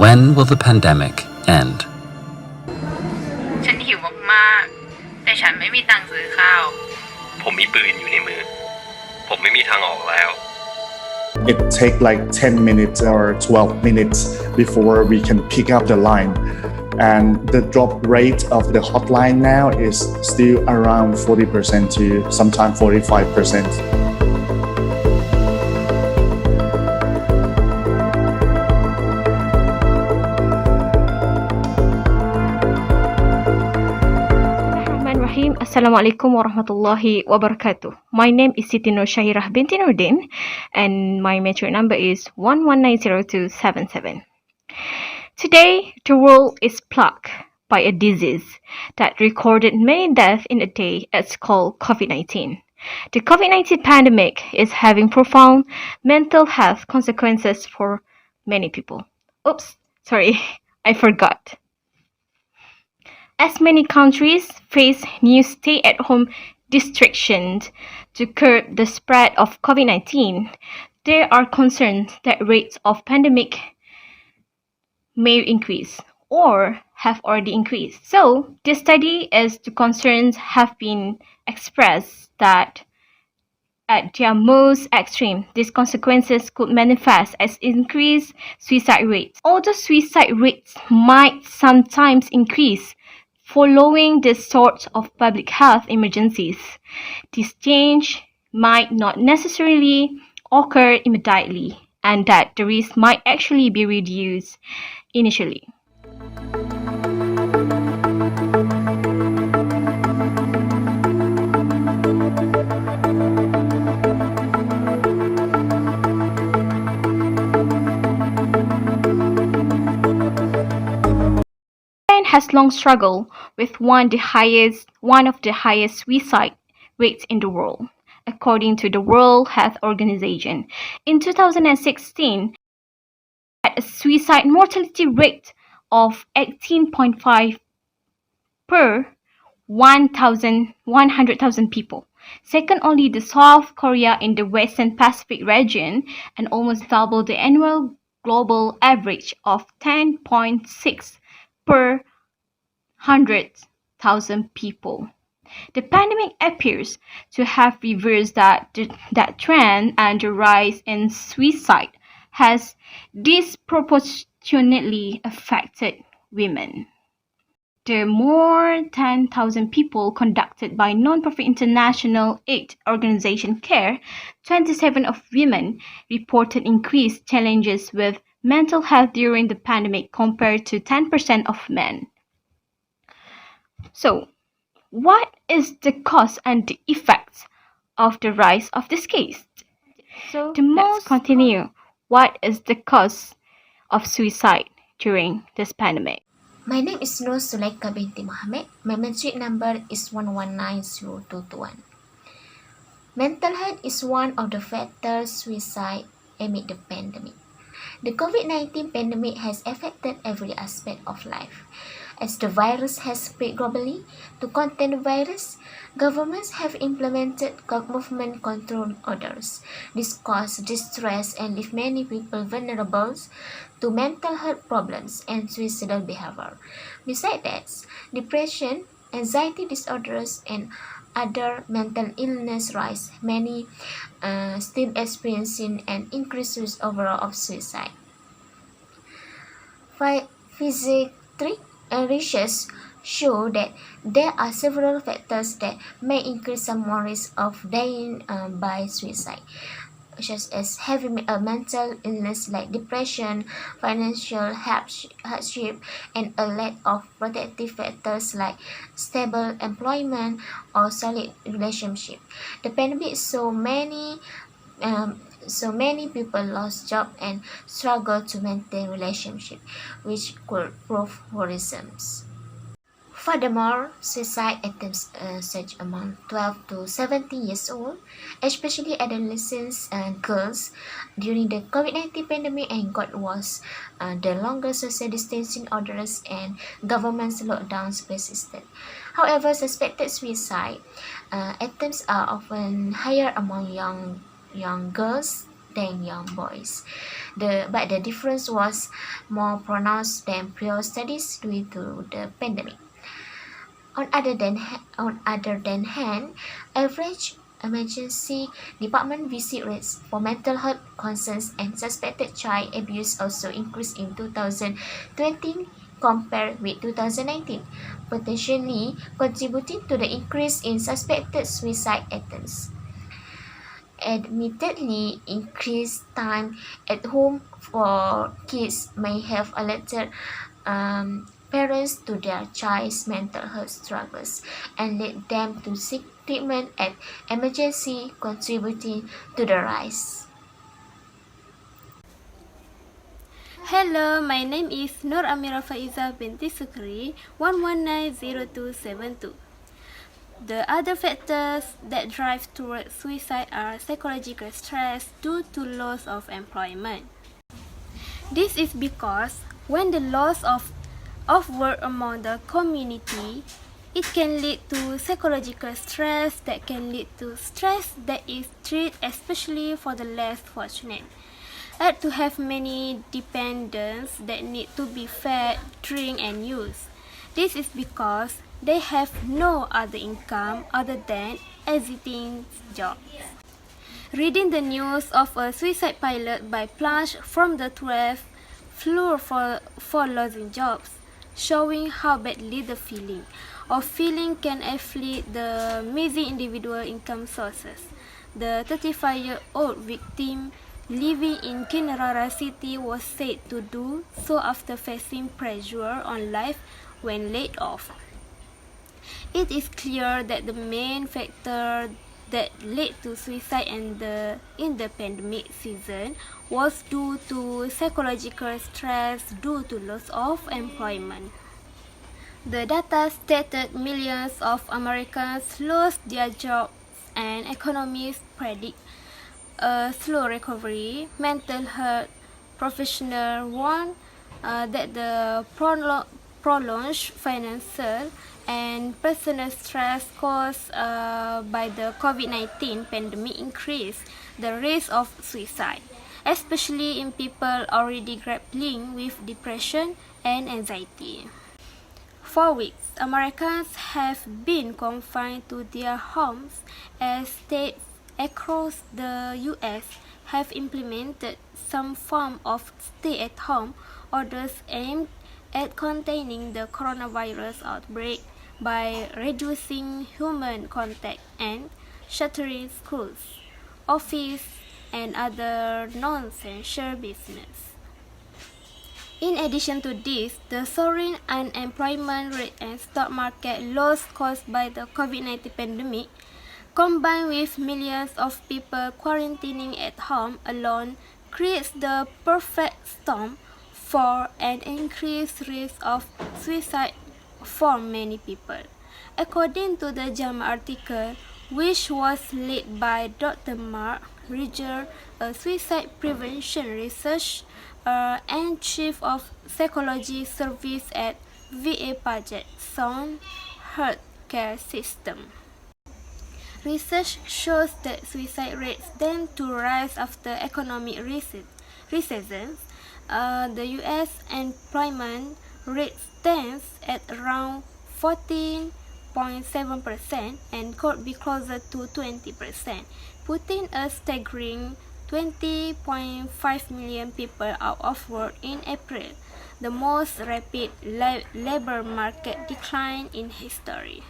When will the pandemic end? ฉันหิวมากๆแต่ฉันไม่มีตังค์ซื้อข้าว ผมมีปืนอยู่ในมือ ผมไม่มีทางออกแล้ว It take like 10 minutes or 12 minutes before we can pick up the line. And the drop rate of the hotline now is still around 40% to sometimes 45%. Assalamualaikum warahmatullahi wabarakatuh. My name is Siti binti NORDIN and my matric number is 11902777. Today, the world is plagued by a disease that recorded many deaths in a day. It's called COVID-19. The COVID-19 pandemic is having profound mental health consequences for many people. Oops, sorry, I forgot. As many countries face new stay-at-home restrictions to curb the spread of COVID-19, there are concerns that rates of pandemic may increase or have already increased. So, this study as the concerns have been expressed that at their most extreme, these consequences could manifest as increased suicide rates. Although suicide rates might sometimes increase following this sort of public health emergencies, this change might not necessarily occur immediately, and that the risk might actually be reduced initially. Has long struggled with one of the highest suicide rates in the world, according to the World Health Organization. In 2016, had a suicide mortality rate of 18.5 per 100,000 people, second only to South Korea in the Western Pacific region, and almost double the annual global average of 10.6 per 100,000 people. The pandemic appears to have reversed that trend, and the rise in suicide has disproportionately affected women. The more than 10,000 people conducted by non-profit international aid organization CARE, 27% of women reported increased challenges with mental health during the pandemic compared to 10% of men. So, what is the cause and the effects of the rise of this case? So, let's continue. What is the cause of suicide during this pandemic? My name is SULAIKA binti MOHAMED. My matric number is 119021. Mental health is one of the factors suicide amid the pandemic. The COVID-19 pandemic has affected every aspect of life. As the virus has spread globally, to contain the virus, governments have implemented movement control orders. This caused distress and left many people vulnerable to mental health problems and suicidal behavior. Besides that, depression, anxiety disorders, and other mental illness rise. Many still experiencing an increased risk overall of suicide. Psychiatric research show that there are several factors that may increase someone's risk of dying by suicide, such as having a mental illness like depression, financial hardship, and a lack of protective factors like stable employment or solid relationship. The pandemic so many people lost jobs and struggle to maintain relationships, which could prove worrisome. Furthermore, suicide attempts surge among 12 to 17 years old, especially adolescents and girls, during the COVID-19 pandemic, and got worse. The longer social distancing orders and government lockdowns persisted. However, suspected suicide attempts are often higher among young girls than young boys. But the difference was more pronounced than prior studies due to the pandemic. On other than hand, average emergency department visit rates for mental health concerns and suspected child abuse also increased in 2020 compared with 2019, potentially contributing to the increase in suspected suicide attempts. Admittedly, increased time at home for kids may have alerted parents to their child's mental health struggles and led them to seek treatment at emergency, contributing to the rise. Hello, my name is Amira Faezah binti SUKERI 1190272. The other factors that drive towards suicide are psychological stress due to loss of employment. This is because when the loss of work among the community, it can lead to psychological stress that can lead to stress that is treated, especially for the less fortunate. Add to have many dependents that need to be fed, drink and use. This is because they have no other income other than exiting jobs. Reading the news of a suicide pilot by plunged from the 12th floor for losing jobs, showing how badly the feeling can afflict the missing individual income sources. The 35-year-old victim living in Kinrara City was said to do so after facing pressure on life when laid off. It is clear that the main factor that led to suicide in the pandemic season was due to psychological stress due to loss of employment. The data stated millions of Americans lost their jobs and economists predict a slow recovery. Mental health professionals warn that the prolonged financial and personal stress caused by the COVID-19 pandemic increased the risk of suicide, especially in people already grappling with depression and anxiety. For weeks, Americans have been confined to their homes as states across the U.S. have implemented some form of stay-at-home orders aimed at containing the coronavirus outbreak by reducing human contact and shuttering schools, offices, and other non-essential business. In addition to this, the soaring unemployment rate and stock market loss caused by the COVID-19 pandemic, combined with millions of people quarantining at home alone, creates the perfect storm for an increased risk of suicide for many people. According to the JAMA article, which was led by Dr. Mark Ridger, a suicide prevention researcher and Chief of Psychology Service at VA Paget Sound Healthcare System. Research shows that suicide rates tend to rise after economic recessions. The U.S. employment rate stands at around 14.7% and could be closer to 20%, putting a staggering 20.5 million people out of work in April, the most rapid labor market decline in history.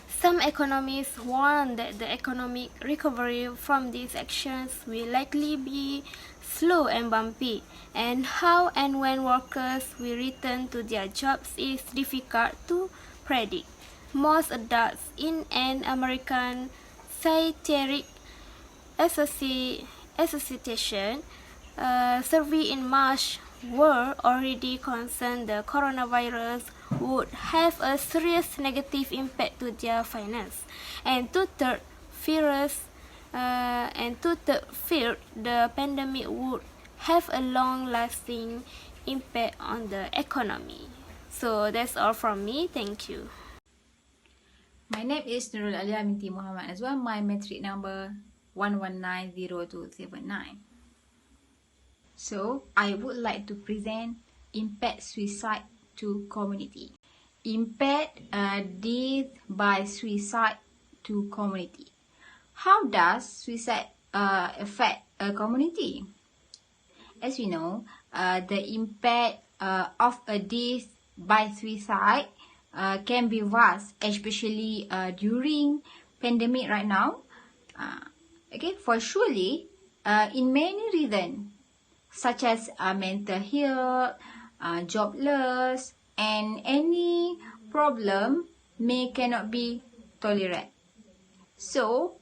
Some economists warn that the economic recovery from these actions will likely be slow and bumpy, and how and when workers will return to their jobs is difficult to predict. Most adults in an American Psychiatric Association survey in March were already concerned the coronavirus would have a serious negative impact to their finance, and two-thirds feared the pandemic would have a long-lasting impact on the economy. So that's all from me. Thank you. My name is NURUL binti Muhammad as well. My matric number 1190279. So, I would like to present impact suicide to community. Impact death by suicide to community. How does suicide affect a community? As we know, the impact of a death by suicide can be vast, especially during pandemic right now. For surely, in many reasons, such as mental health, jobless, and any problem cannot be tolerated. So,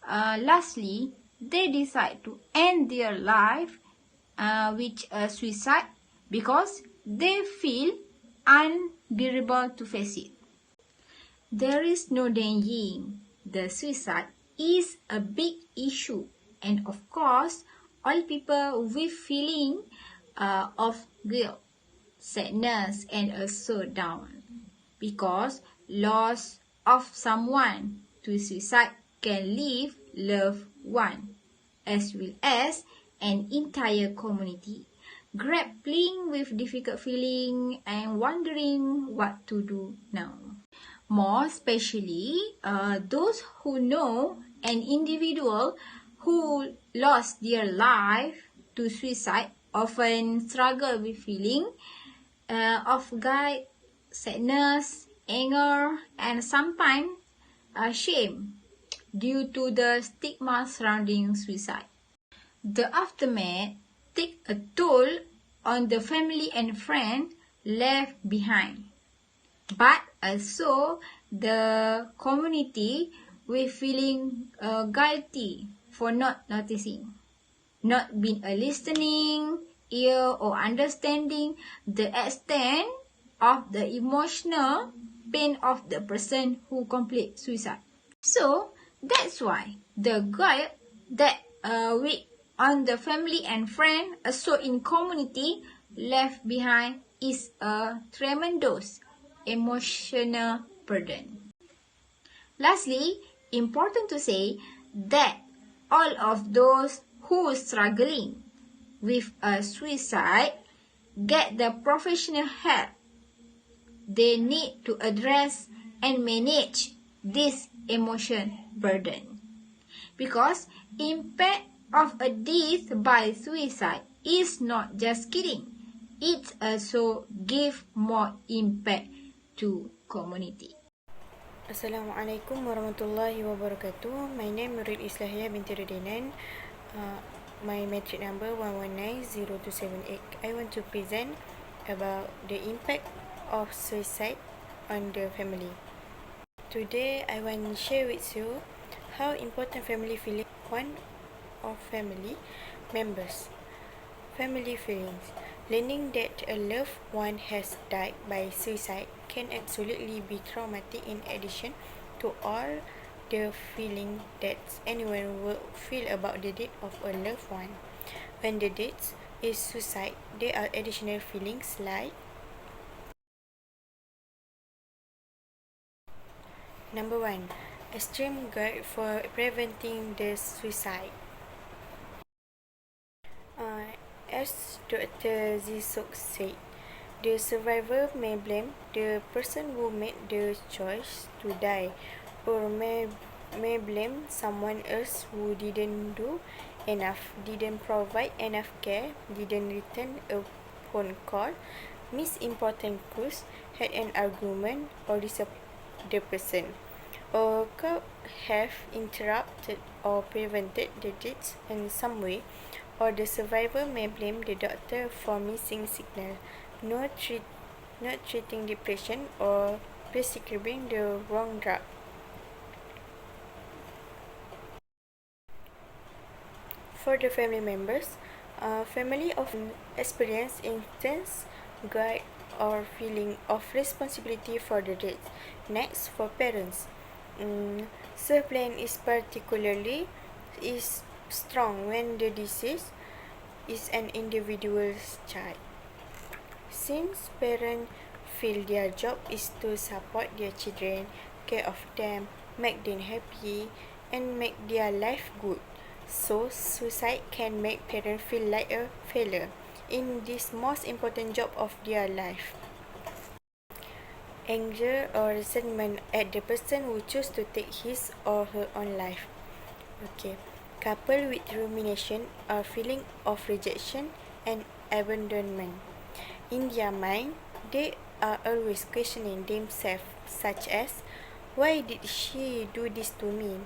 lastly, they decide to end their life with suicide because they feel unbearable to face it. There is no denying the suicide is a big issue, and of course, all people with feeling of guilt, sadness, and also down, because loss of someone to suicide can leave loved one, as well as an entire community grappling with difficult feeling and wondering what to do now. More especially, those who know an individual who lost their life to suicide often struggle with feeling of guilt, sadness, anger, and sometimes shame due to the stigma surrounding suicide. The aftermath take a toll on the family and friends left behind, but also the community with feeling guilty for not noticing, not being a listening ear or understanding the extent of the emotional pain of the person who complete suicide. So that's why the guilt that weight on the family and friend, also in community left behind, is a tremendous emotional burden. Lastly, important to say that all of those who are struggling with a suicide get the professional help they need to address and manage this emotion burden. Because impact of a death by suicide is not just killing, it also give more impact to community. Assalamualaikum warahmatullahi wabarakatuh. My name is ISLAHIYAH binti RODENAN. My matric number 1190278. I want to present about the impact of suicide on the family. Today, I want to share with you how important family feeling one of family members. Family feelings. Learning that a loved one has died by suicide can absolutely be traumatic, in addition to all the feeling that anyone will feel about the death of a loved one. When the death is suicide, there are additional feelings like Number 1. Extreme guilt for preventing the suicide. As Dr. Zisok said, the survivor may blame the person who made the choice to die, or may blame someone else who didn't do enough, didn't provide enough care, didn't return a phone call, missed important clues, had an argument, or disappointed the person, or could have interrupted or prevented the death in some way. Or the survivor may blame the doctor for missing signal, not treating depression, or prescribing the wrong drug. For the family members, family often experience intense guilt or feeling of responsibility for the death. Next, for parents, self-blame is particularly strong when the deceased is an individual's child. Since parents feel their job is to support their children, care of them, make them happy, and make their life good, So, suicide can make parents feel like a failure in this most important job of their life. Anger or resentment at the person who chose to take his or her own life. Okay. Coupled with rumination or feeling of rejection and abandonment. In their mind, they are always questioning themselves, such as, why did she do this to me?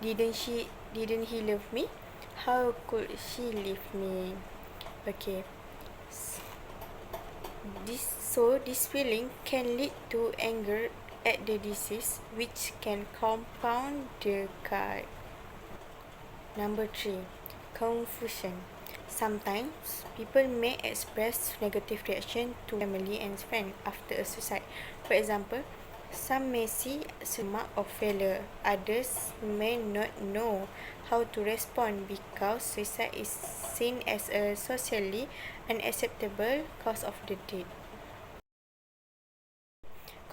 Didn't he love me? How could she leave me? Okay. This feeling can lead to anger at the deceased, which can compound the card. Number 3. Confusion. Sometimes, people may express negative reaction to family and friends after a suicide. For example, some may see a mark of failure. Others may not know how to respond because suicide is seen as a socially unacceptable cause of the death.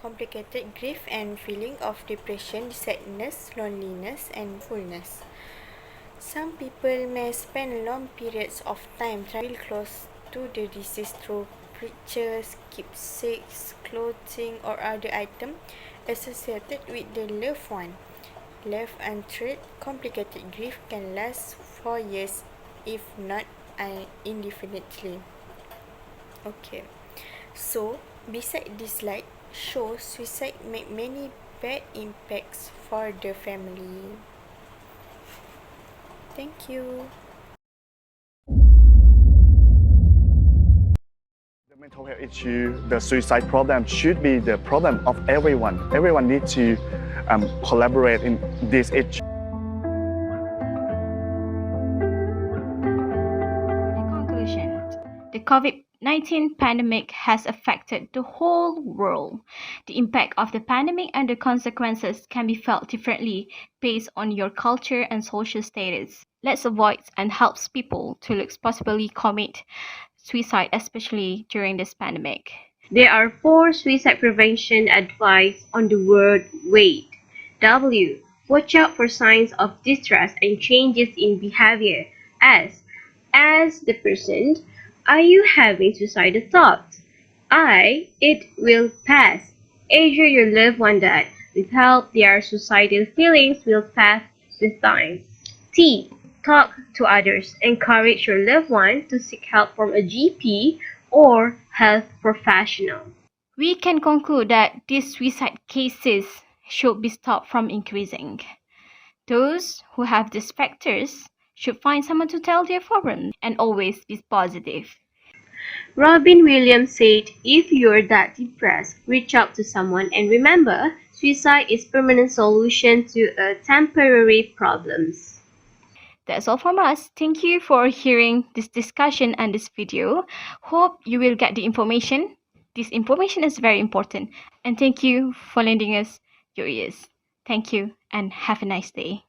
Complicated grief and feeling of depression, sadness, loneliness, and fullness. Some people may spend long periods of time trying to feel close to the deceased through pictures, keepsakes, clothing, or other items associated with the loved one. Left untreated, complicated grief can last for years, if not indefinitely. Okay, so beside this slide shows suicide make many bad impacts for the family. Thank you. The mental health issue, the suicide problem should be the problem of everyone. Everyone needs to collaborate in this issue. In conclusion, the COVID-19 pandemic has affected the whole world. The impact of the pandemic and the consequences can be felt differently based on your culture and social status. Let's avoid and help people to possibly commit suicide, especially during this pandemic. There are 4 suicide prevention advice on the word wait. W. Watch out for signs of distress and changes in behavior. S. Ask the person, are you having suicidal thoughts? I. It will pass. Assure your loved one that, with help, their suicidal feelings will pass with time. T. Talk to others. Encourage your loved one to seek help from a GP or health professional. We can conclude that these suicide cases should be stopped from increasing. Those who have these factors should find someone to tell their problems and always be positive. Robin Williams said, if you're that depressed, reach out to someone and remember, suicide is permanent solution to a temporary problems. That's all from us. Thank you for hearing this discussion and this video. Hope you will get the information. This information is very important. And thank you for lending us your ears. Thank you and have a nice day.